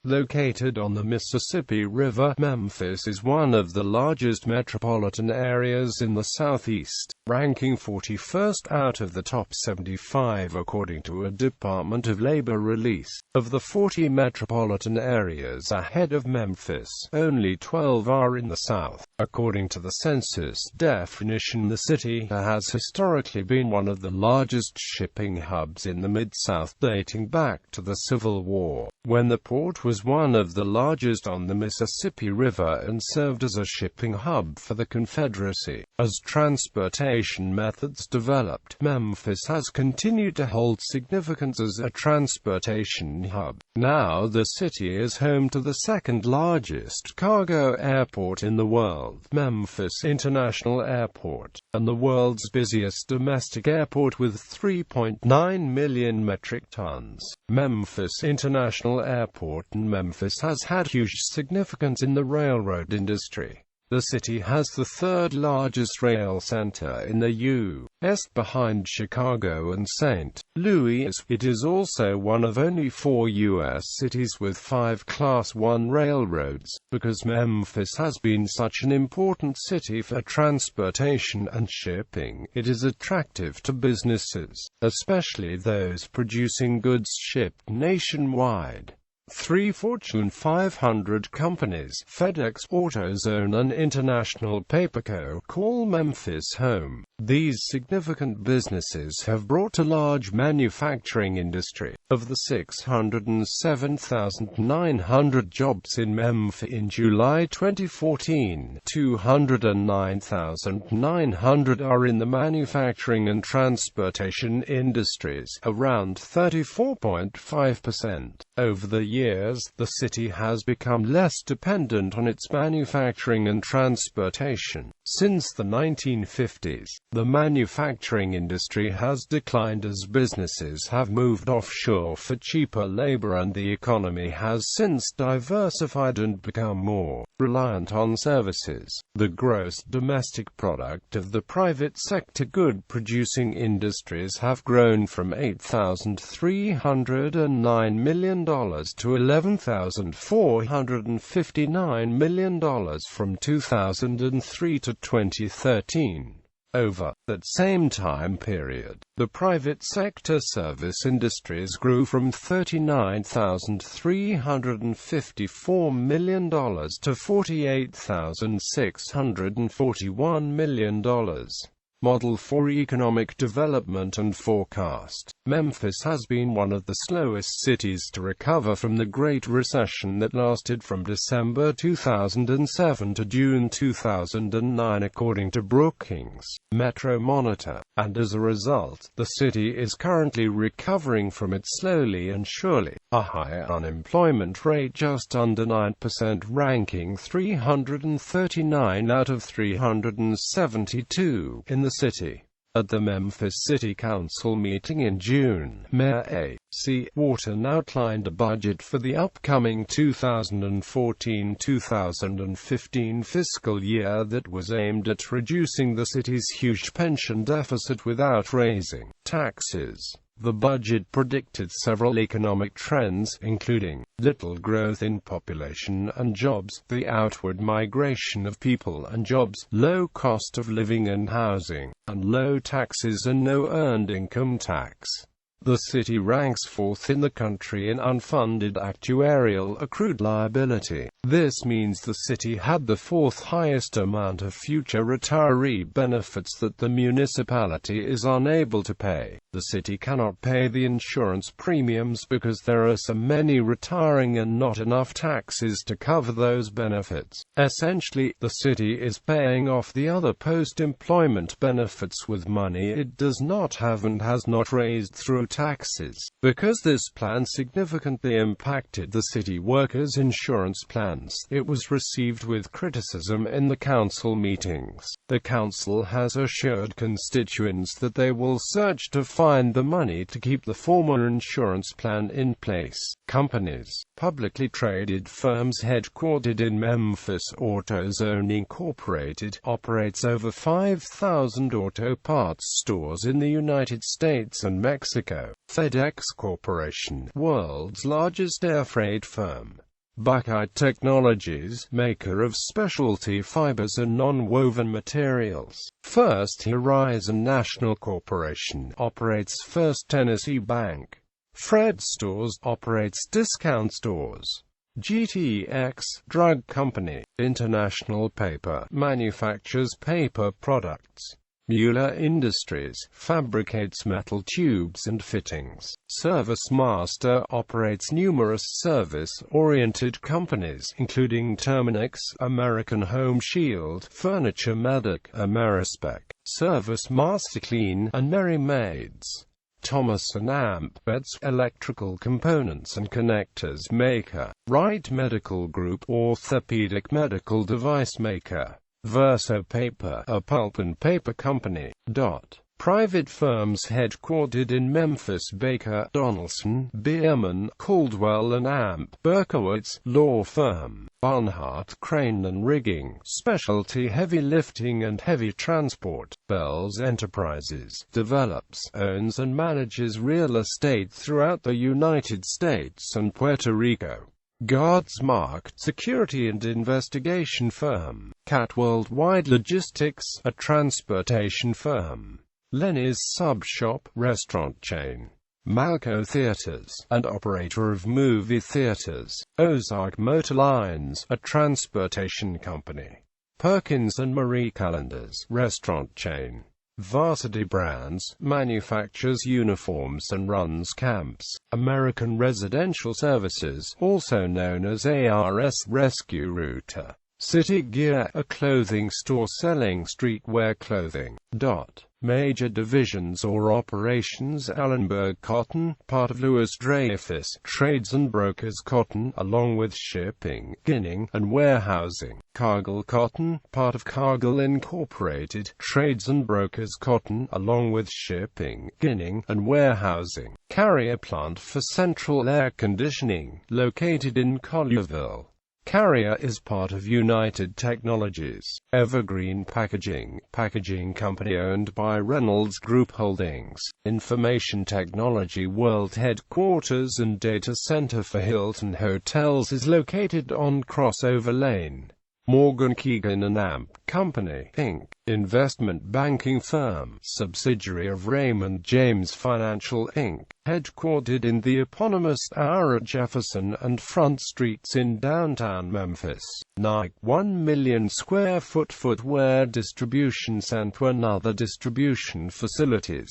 Located on the Mississippi River, Memphis is one of the largest metropolitan areas in the Southeast, ranking 41st out of the top 75 according to a Department of Labor release. Of the 40 metropolitan areas ahead of Memphis, only 12 are in the South. According to the Census definition, the city has historically been one of the largest shipping hubs in the Mid-South dating back to the Civil War, when the port was one of the largest on the Mississippi River and served as a shipping hub for the Confederacy. As transportation methods developed, Memphis has continued to hold significance as a transportation hub. Now the city is home to the second largest cargo airport in the world, Memphis International Airport, and the world's busiest domestic airport with 3.9 million metric tons. Memphis International Airport in Memphis has had huge significance in the railroad industry. The city has the third largest rail center in the U.S. behind Chicago and St. Louis. It is also one of only 4 U.S. cities with 5 Class I railroads. Because Memphis has been such an important city for transportation and shipping, it is attractive to businesses, especially those producing goods shipped nationwide. 3 Fortune 500 companies, FedEx, AutoZone and International Paperco, call Memphis home. These significant businesses have brought a large manufacturing industry. Of the 607,900 jobs in Memphis in July 2014, 209,900 are in the manufacturing and transportation industries, around 34.5%. Over the years, the city has become less dependent on its manufacturing and transportation. Since the 1950s, the manufacturing industry has declined as businesses have moved offshore for cheaper labor, and the economy has since diversified and become more reliant on services. The gross domestic product of the private sector good-producing industries have grown from $8,309 million to $11,459 million from 2003 to 2013. Over that same time period, the private sector service industries grew from $39,354 million to $48,641 million. Model for economic development and forecast. Memphis has been one of the slowest cities to recover from the Great Recession that lasted from December 2007 to June 2009 according to Brookings Metro Monitor, and as a result, the city is currently recovering from it slowly and surely. A high unemployment rate just under 9%, ranking 339 out of 372 in the city. At the Memphis City Council meeting in June, Mayor A.C. Wharton outlined a budget for the upcoming 2014-2015 fiscal year that was aimed at reducing the city's huge pension deficit without raising taxes. The budget predicted several economic trends, including little growth in population and jobs, the outward migration of people and jobs, low cost of living and housing, and low taxes and no earned income tax. The city ranks 4th in the country in unfunded actuarial accrued liability. This means the city had the 4th highest amount of future retiree benefits that the municipality is unable to pay. The city cannot pay the insurance premiums because there are so many retiring and not enough taxes to cover those benefits. Essentially, the city is paying off the other post-employment benefits with money it does not have and has not raised through taxes. Because this plan significantly impacted the city workers' insurance plans, it was received with criticism in the council meetings. The council has assured constituents that they will search to find the money to keep the former insurance plan in place. Companies. Publicly traded firms headquartered in Memphis. AutoZone Incorporated operates over 5,000 auto parts stores in the United States and Mexico. FedEx Corporation, world's largest air freight firm, Buckeye Technologies, maker of specialty fibers and non-woven materials. First Horizon National Corporation operates First Tennessee Bank. Fred Stores operates discount stores. GTX Drug Company, International Paper, manufactures paper products. Mueller Industries fabricates metal tubes and fittings. ServiceMaster operates numerous service-oriented companies, including Terminix, American Home Shield, Furniture Medic, Amerispec, ServiceMaster Clean, and Merry Maids. Thomas & Amp Beds, electrical components and connectors maker. Wright Medical Group, orthopedic medical device maker. Verso Paper, a pulp and paper company. Private firms headquartered in Memphis: Baker, Donaldson, Bierman, Caldwell & Amp. Berkowitz, law firm. Barnhart Crane and Rigging, specialty heavy lifting and heavy transport. Bells Enterprises, develops, owns and manages real estate throughout the United States and Puerto Rico. Guardsmark, security and investigation firm. Cat Worldwide Logistics, a transportation firm. Lenny's Sub Shop, restaurant chain. Malco Theaters, and operator of movie theaters. Ozark Motor Lines, a transportation company. Perkins and Marie Calendars, restaurant chain. Varsity Brands, manufactures uniforms and runs camps. American Residential Services, also known as ARS Rescue Router. City Gear, a clothing store selling streetwear clothing. Major divisions or operations: Allenberg Cotton, part of Louis Dreyfus, trades and brokers cotton, along with shipping, ginning, and warehousing. Cargill Cotton, part of Cargill Incorporated, trades and brokers cotton, along with shipping, ginning, and warehousing. Carrier Plant for Central Air Conditioning, located in Collierville. Carrier is part of United Technologies. Evergreen Packaging, packaging company owned by Reynolds Group Holdings. Information Technology World Headquarters and Data Center for Hilton Hotels is located on Crossover Lane. Morgan Keegan & Amp Company, Inc., investment banking firm, subsidiary of Raymond James Financial, Inc., headquartered in the eponymous tower at Jefferson and Front Streets in downtown Memphis. Nike 1 million square foot footwear distribution center and other distribution facilities.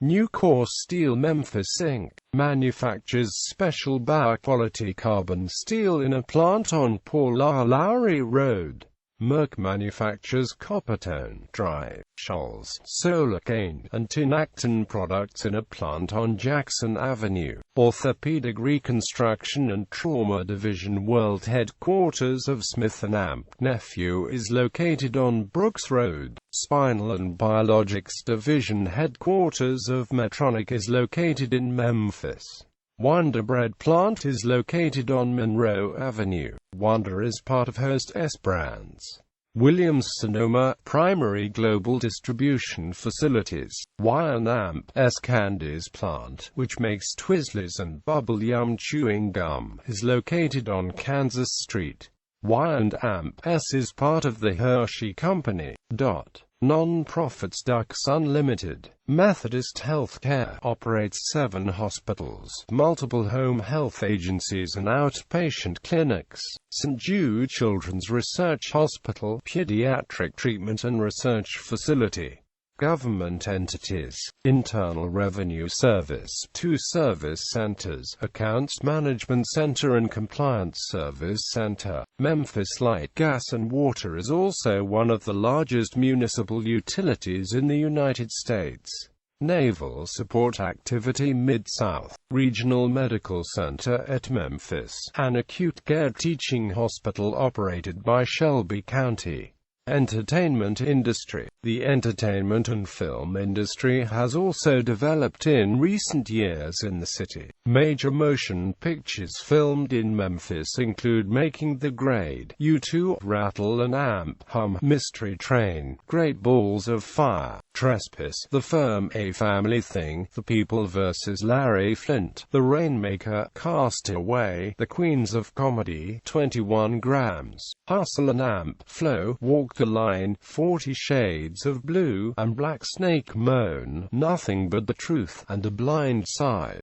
Nucor Steel Memphis, Inc., manufactures special Bauer quality carbon steel in a plant on Paul R. Lowry Road. Merck manufactures Coppertone, Dry, Scholl's, Solarcane, and Tinactin products in a plant on Jackson Avenue. Orthopedic Reconstruction and Trauma Division World Headquarters of Smith & Amp Nephew is located on Brooks Road. Spinal and Biologics Division Headquarters of Medtronic is located in Memphis. Wonder Bread plant is located on Monroe Avenue. Wonder is part of Host S Brands. Williams-Sonoma, primary global distribution facilities. Amp S Candies plant, which makes Twizzlers and Bubble Yum chewing gum, is located on Kansas Street. Amp S is part of the Hershey Company. Non-profits Ducks Unlimited. Methodist Healthcare operates 7 hospitals, multiple home health agencies and outpatient clinics. St. Jude Children's Research Hospital, pediatric treatment and research facility. Government entities: Internal Revenue Service, 2 service centers, Accounts Management Center and Compliance Service Center. Memphis Light, Gas and Water is also one of the largest municipal utilities in the United States. Naval Support Activity Mid-South Regional Medical Center at Memphis, an acute care teaching hospital operated by Shelby County. Entertainment industry. The entertainment and film industry has also developed in recent years in the city. Major motion pictures filmed in Memphis include Making the Grade, U2, Rattle and Amp, Hum, Mystery Train, Great Balls of Fire, Trespass, The Firm, A Family Thing, The People vs. Larry Flynt, The Rainmaker, Cast Away, The Queens of Comedy, 21 Grams, Hustle and Amp, Flow, Walk the Line, 40 Shades of Blue, and Black Snake Moan, Nothing But the Truth, and A Blind Side.